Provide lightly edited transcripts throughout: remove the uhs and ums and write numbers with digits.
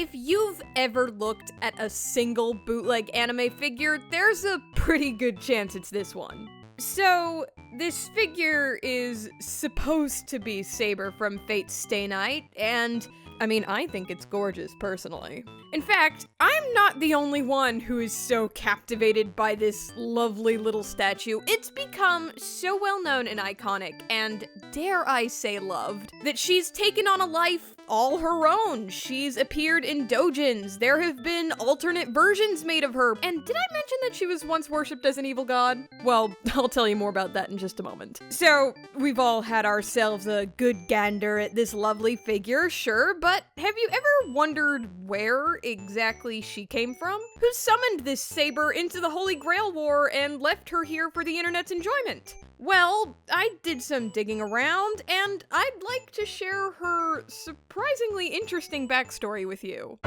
If you've ever looked at a single bootleg anime figure, there's a pretty good chance it's this one. So, this figure is supposed to be Saber from Fate's Stay Night, and I think it's gorgeous, personally. In fact, I'm not the only one who is so captivated by this lovely little statue. It's become so well known and iconic, and dare I say loved, that she's taken on a life all her own. She's appeared in doujins. There have been alternate versions made of her. And did I mention that she was once worshipped as an evil god? Well, I'll tell you more about that in just a moment. So, we've all had ourselves a good gander at this lovely figure, sure, but have you ever wondered where exactly she came from? Who summoned this Saber into the Holy Grail War and left her here for the internet's enjoyment? Well, I did some digging around, and I'd like to share her surprisingly interesting backstory with you.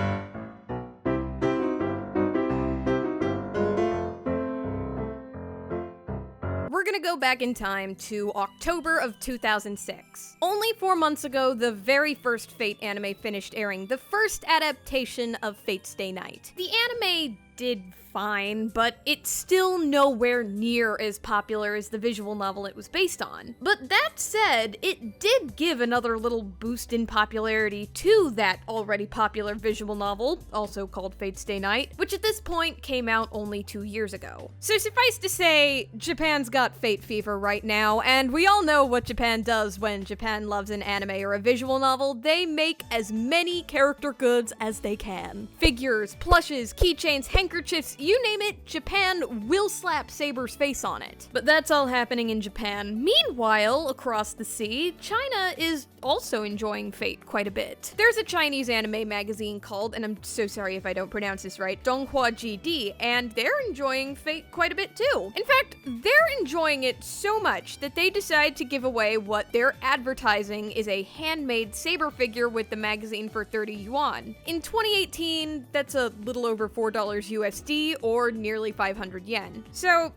We're gonna go back in time to October of 2006. Only 4 months ago, the very first Fate anime finished airing, the first adaptation of Fate's Stay Night. The anime did fine, but it's still nowhere near as popular as the visual novel it was based on. But that said, it did give another little boost in popularity to that already popular visual novel, also called Fate's Stay Night, which at this point came out only 2 years ago. So suffice to say, Japan's got Fate fever right now, and we all know what Japan does when Japan loves an anime or a visual novel. They make as many character goods as they can. Figures, plushes, keychains, handkerchiefs, you name it, Japan will slap Saber's face on it. But that's all happening in Japan. Meanwhile, across the sea, China is also enjoying Fate quite a bit. There's a Chinese anime magazine called, and I'm so sorry if I don't pronounce this right, Donghua GD, and they're enjoying Fate quite a bit too. In fact, they're enjoying it so much that they decide to give away what they're advertising is a handmade Saber figure with the magazine for 30 yuan. In 2018, that's a little over $4 USD, or nearly 500 yen. So,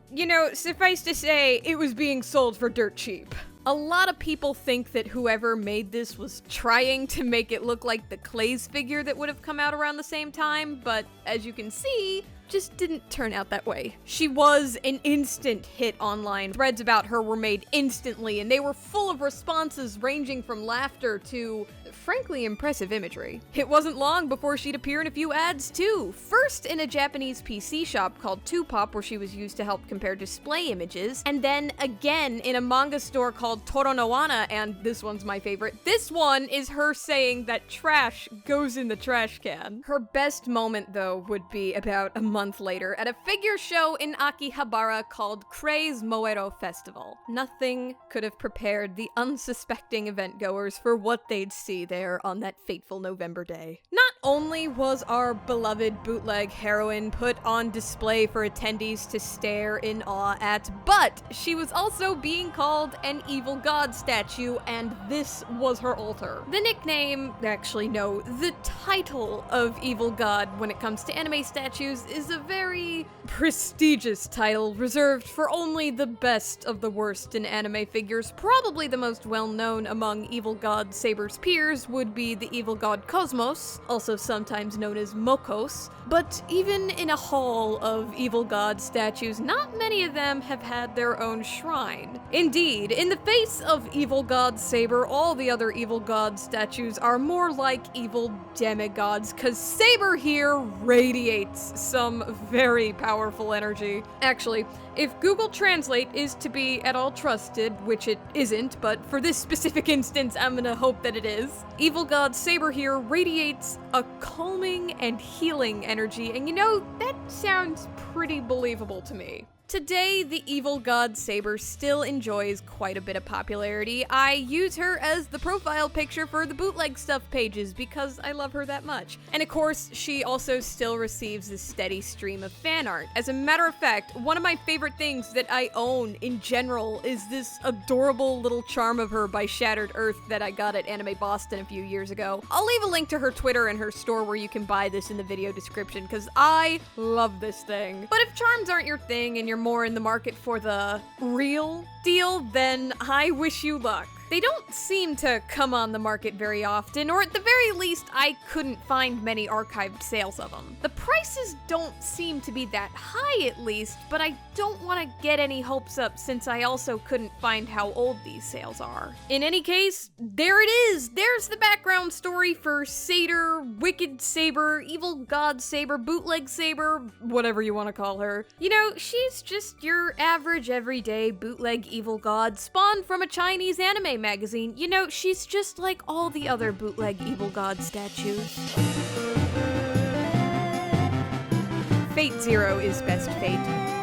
suffice to say, it was being sold for dirt cheap. A lot of people think that whoever made this was trying to make it look like the Clay's figure that would have come out around the same time, but as you can see, just didn't turn out that way. She was an instant hit online. Threads about her were made instantly, and they were full of responses ranging from laughter to, frankly, impressive imagery. It wasn't long before she'd appear in a few ads too. First in a Japanese PC shop called 2Pop, where she was used to help compare display images, and then again in a manga store called Toronowana, and this one's my favorite. This one is her saying that trash goes in the trash can. Her best moment, though, would be about a month later at a figure show in Akihabara called Craze Moero Festival. Nothing could have prepared the unsuspecting event goers for what they'd see there on that fateful November day. Not only was our beloved bootleg heroine put on display for attendees to stare in awe at, but she was also being called an evil god statue, and this was her altar. The nickname, actually no, the title of evil god when it comes to anime statues is a very prestigious title reserved for only the best of the worst in anime figures. Probably the most well-known among evil god Saber's peers would be the evil god Cosmos, also sometimes known as Mokos, but even in a hall of evil god statues, not many of them have had their own shrine. Indeed, in the face of evil god Saber, all the other evil god statues are more like evil demigods, cause Saber here radiates some very powerful energy. Actually, if Google Translate is to be at all trusted, which it isn't, but for this specific instance, I'm gonna hope that it is, evil god Saber here radiates a calming and healing energy, and that sounds pretty believable to me. Today, the evil god Saber still enjoys quite a bit of popularity. I use her as the profile picture for the bootleg stuff pages because I love her that much. And of course, she also still receives a steady stream of fan art. As a matter of fact, one of my favorite things that I own in general is this adorable little charm of her by Shattered Earth that I got at Anime Boston a few years ago. I'll leave a link to her Twitter and her store where you can buy this in the video description because I love this thing. But if charms aren't your thing and you're more in the market for the real deal, then I wish you luck. They don't seem to come on the market very often, or at the very least, I couldn't find many archived sales of them. The prices don't seem to be that high at least, but I don't want to get any hopes up since I also couldn't find how old these sales are. In any case, there it is! There's the background story for Satyr, Wicked Saber, Evil God Saber, Bootleg Saber, whatever you want to call her. You know, she's just your average everyday bootleg evil god spawned from a Chinese anime magazine. You know, she's just like all the other bootleg evil god statues. Fate Zero is best fate.